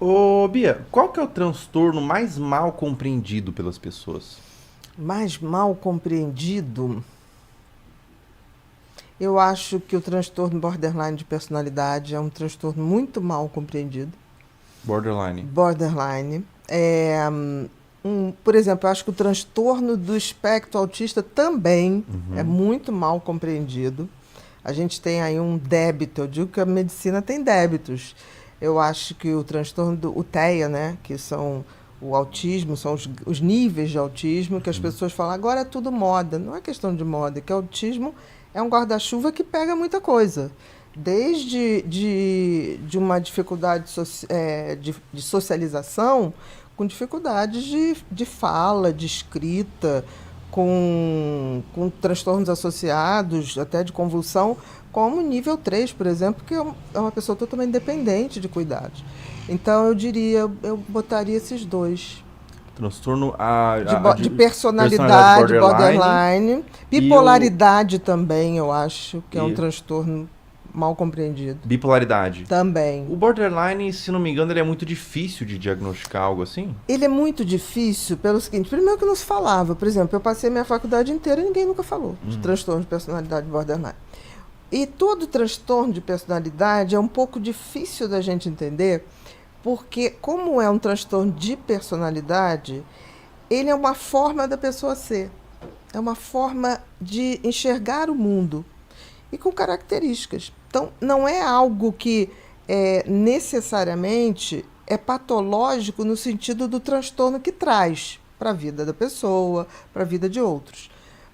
Ô, Bia, qual que é o transtorno mais mal compreendido pelas pessoas? Mais mal compreendido, eu acho que o transtorno borderline de personalidade é um transtorno muito mal compreendido. Borderline. Borderline. Por exemplo, eu acho que o transtorno do espectro autista também é Uhum. muito mal compreendido. A gente tem aí um débito, eu digo que a medicina tem débitos. Eu acho que o transtorno do o TEA, né, que são o autismo, são os níveis de autismo, que as pessoas falam, agora é tudo moda. Não é questão de moda, é que o autismo é um guarda-chuva que pega muita coisa. Desde de uma dificuldade de socialização, com dificuldades de fala, de escrita, com transtornos associados, até de convulsão, como nível 3, por exemplo, que é uma pessoa totalmente dependente de cuidados. Então, eu diria, eu botaria esses dois. Transtorno De de personalidade personalidade, borderline borderline. e o Bipolaridade também, eu acho, que é um e transtorno mal compreendido. bipolaridade. Também. O borderline, se não me engano, ele é muito difícil de diagnosticar algo assim? Ele é muito difícil pelo seguinte, primeiro que não se falava, por exemplo, eu passei minha faculdade inteira e ninguém nunca falou de transtorno de personalidade borderline. E todo transtorno de personalidade é um pouco difícil da gente entender, porque como é um transtorno de personalidade, ele é uma forma da pessoa ser, é uma forma de enxergar o mundo e com características. Então, não é algo que necessariamente é patológico no sentido do transtorno que traz para a vida da pessoa, para a vida de outros.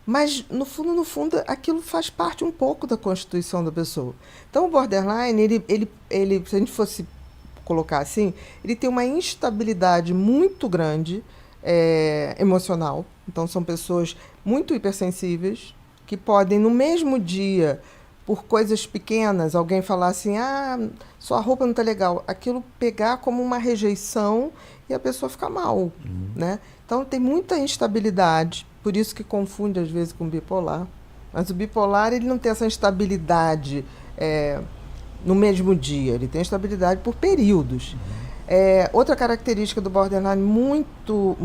Mas, no fundo, aquilo faz parte um pouco da constituição da pessoa. Então, o borderline, se a gente fosse colocar assim, ele tem uma instabilidade muito grande emocional. Então, são pessoas muito hipersensíveis, que podem, no mesmo dia, por coisas pequenas, alguém falar assim, sua roupa não está legal, aquilo pegar como uma rejeição e a pessoa ficar mal, Uhum. né? Então tem muita instabilidade, por isso que confunde às vezes com bipolar. Mas o bipolar ele não tem essa instabilidade no mesmo dia, ele tem instabilidade por períodos. Uhum. Outra característica do borderline muito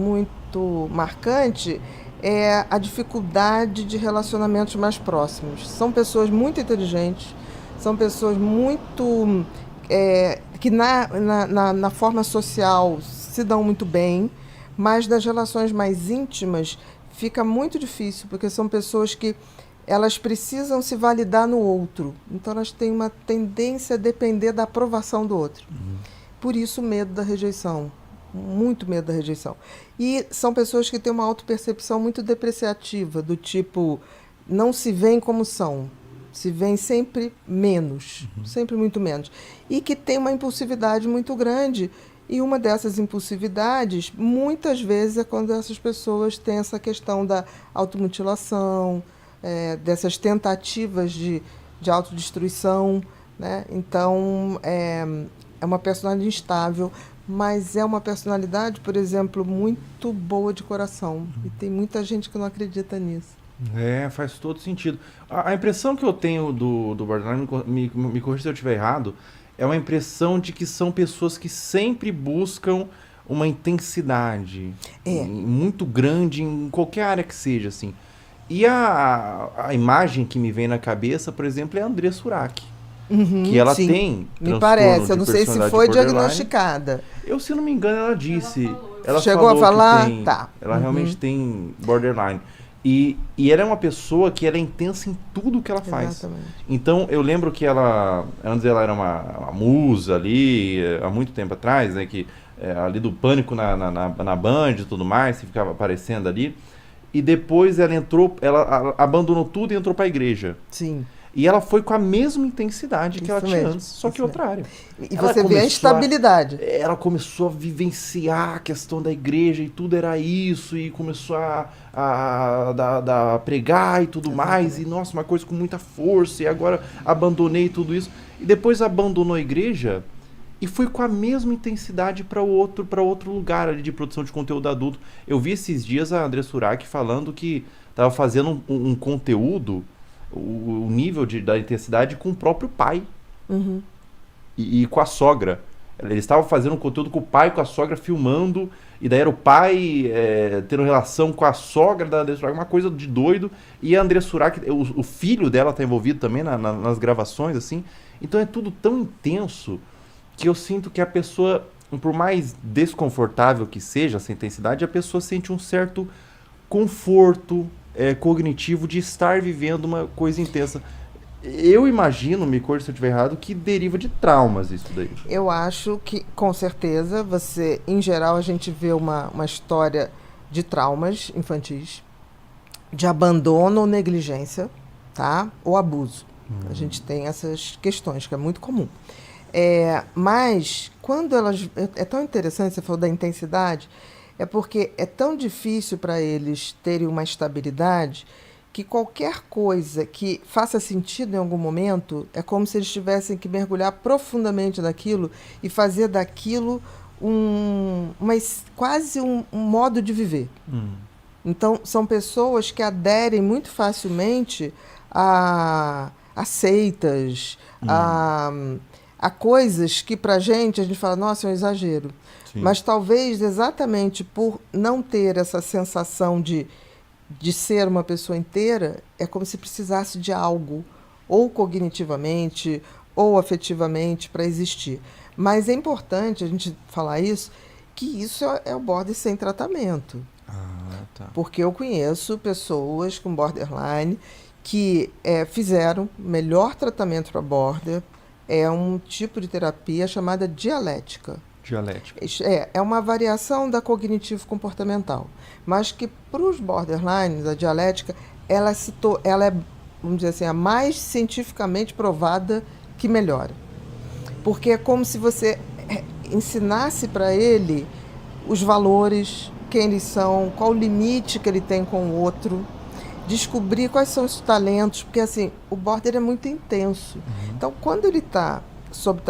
marcante é a dificuldade de relacionamentos mais próximos. São pessoas muito inteligentes, são pessoas muito que na forma social se dão muito bem, mas nas relações mais íntimas fica muito difícil, porque são pessoas que elas precisam se validar no outro. Então elas têm uma tendência a depender da aprovação do outro. Uhum. Por isso o medo da rejeição. Muito medo da rejeição. E são pessoas que têm uma autopercepção muito depreciativa, do tipo, não se veem como são, se veem sempre menos, sempre muito menos. E que tem uma impulsividade muito grande. E uma dessas impulsividades, muitas vezes, é quando essas pessoas têm essa questão da automutilação, dessas tentativas de autodestruição, né? Então, é uma personalidade instável, mas é uma personalidade, por exemplo, muito boa de coração. E tem muita gente que não acredita nisso. É, faz todo sentido. A impressão que eu tenho do borderline, me corrija se eu estiver errado, é uma impressão de que são pessoas que sempre buscam uma intensidade É. muito grande em qualquer área que seja, assim. E a imagem que me vem na cabeça, por exemplo, é a Andrea Surak, que Uhum, ela sim, tem me transtorno parece. Eu de não sei se personalidade foi borderline. diagnosticada. Eu, se não me engano, ela Ela disse, falou, eu ela vi. Chegou a falou que falar? tem, Tá. ela realmente Uhum, tem borderline. E ela é uma pessoa que ela é intensa em tudo que ela faz. exatamente. Então, eu lembro que ela, antes ela era uma musa ali, há muito tempo atrás, né, que ali do Pânico na Band e tudo mais, que ficava aparecendo ali. E depois ela entrou, ela abandonou tudo e entrou para a igreja. Sim, E ela foi com a mesma intensidade que ela isso tinha mesmo. antes, só que Isso mesmo. outra área. E Ela você vê a começou a, instabilidade. ela começou a vivenciar a questão da igreja e tudo era isso, e começou a pregar e tudo mais, e Exatamente. nossa, uma coisa com muita força, e agora abandonei tudo isso. E depois abandonou a igreja e foi com a mesma intensidade para outro lugar ali de produção de conteúdo adulto. Eu vi esses dias a André Surak falando que estava fazendo um conteúdo, o nível da intensidade com o próprio pai Uhum. e com a sogra. Eles estavam fazendo um conteúdo com o pai e com a sogra filmando, e daí era o pai tendo relação com a sogra da Andressa Surak, uma coisa de doido. E a Andressa Surak, o filho dela tá envolvido também nas gravações, assim. Então é tudo tão intenso que eu sinto que a pessoa, por mais desconfortável que seja essa intensidade, a pessoa sente um certo conforto cognitivo de estar vivendo uma coisa intensa. Eu imagino, me corrija se eu estiver errado, que deriva de traumas isso daí. Eu acho que, com certeza, em geral, a gente vê uma história de traumas infantis, de abandono ou negligência, tá? Ou abuso. A gente tem essas questões, que é muito comum. Mas, quando elas... É tão interessante, você falou da intensidade, é porque é tão difícil para eles terem uma estabilidade que qualquer coisa que faça sentido em algum momento é como se eles tivessem que mergulhar profundamente naquilo e fazer daquilo quase um modo de viver. Então, são pessoas que aderem muito facilmente a seitas, a coisas que pra gente a gente fala, nossa, é um exagero. Sim. Mas talvez exatamente por não ter essa sensação de ser uma pessoa inteira, é como se precisasse de algo, ou cognitivamente, ou afetivamente, para existir. Mas é importante a gente falar isso, que isso é o border sem tratamento. Tá. Porque eu conheço pessoas com borderline que fizeram melhor tratamento para border, é um tipo de terapia chamada dialética. É uma variação da cognitivo-comportamental, mas que para os borderlines, a dialética, ela é, vamos dizer assim, a mais cientificamente provada que melhora. Porque é como se você ensinasse para ele os valores, quem eles são, qual o limite que ele tem com o outro, descobrir quais são os talentos, porque assim, o border é muito intenso. Então, quando ele está sob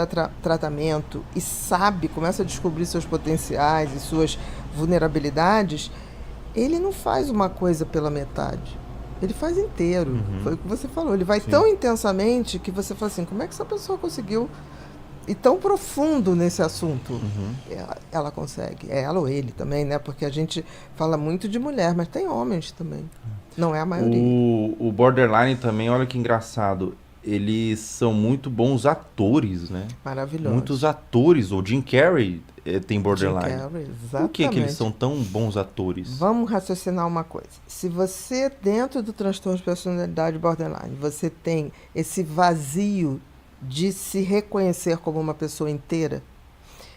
tratamento e começa a descobrir seus potenciais e suas vulnerabilidades, ele não faz uma coisa pela metade. Ele faz inteiro. Foi o que você falou. Ele vai tão intensamente que você fala assim, como é que essa pessoa conseguiu ir tão profundo nesse assunto? Ela consegue. Ela ou ele também, né? Porque a gente fala muito de mulher, mas tem homens também. Não é a maioria. O borderline também, olha que engraçado. Eles são muito bons atores, né? Maravilhoso. Muitos atores. O Jim Carrey tem borderline. Jim Carrey, exatamente. Por que eles são tão bons atores? Vamos raciocinar uma coisa. Se você, dentro do transtorno de personalidade borderline, você tem esse vazio de se reconhecer como uma pessoa inteira,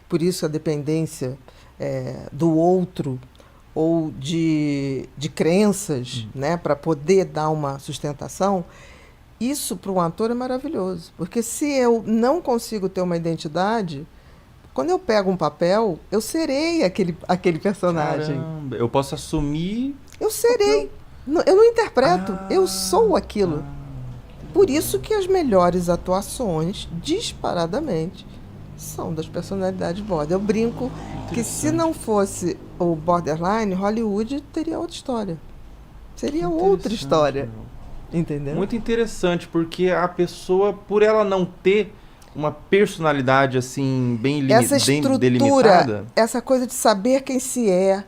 por isso a dependência do outro ou de crenças, né, para poder dar uma sustentação, isso para um ator é maravilhoso. Porque se eu não consigo ter uma identidade, quando eu pego um papel, eu serei aquele personagem. Caramba, eu posso assumir... Eu serei. Eu não interpreto, eu sou aquilo. Por isso que as melhores atuações, disparadamente, são das personalidades border. Eu brinco que se não fosse o borderline, Hollywood teria outra história. Seria outra história. Entendeu? Muito interessante, porque a pessoa, por ela não ter uma personalidade assim bem delimitada, essa coisa de saber quem se é,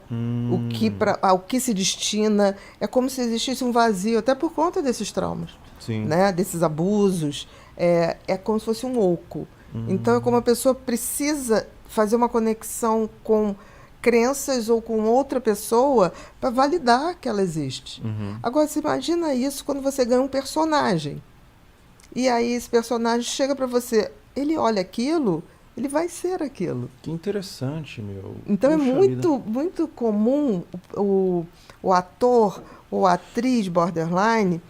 o que se destina, é como se existisse um vazio, até por conta desses traumas. Sim. Né, desses abusos, é como se fosse um oco. Então é como a pessoa precisa fazer uma conexão com crenças ou com outra pessoa para validar que ela existe. Agora, você imagina isso quando você ganha um personagem. E aí esse personagem chega para você, ele olha aquilo, ele vai ser aquilo. Que interessante, meu. Então é muito comum o ator ou a atriz borderline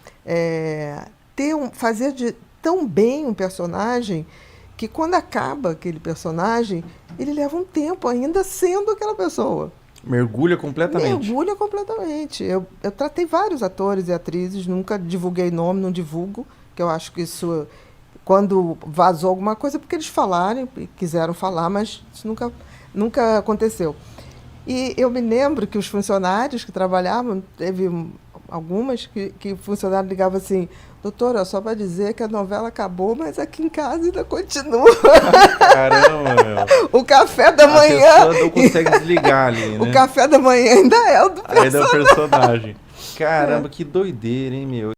fazer tão bem um personagem que quando acaba aquele personagem, ele leva um tempo ainda sendo aquela pessoa. Mergulha completamente. Mergulha completamente. Eu tratei vários atores e atrizes, nunca divulguei nome, não divulgo, que eu acho que isso, quando vazou alguma coisa, porque eles falaram, quiseram falar, mas isso nunca aconteceu. E eu me lembro que os funcionários que trabalhavam, teve algumas que o funcionário ligava assim, doutora, só para dizer que a novela acabou, mas aqui em casa ainda continua. Caramba, meu. O café da manhã... A pessoa não consegue desligar ali, né? O café da manhã ainda é o do personagem. Ainda é o personagem. Caramba, que doideira, hein, meu?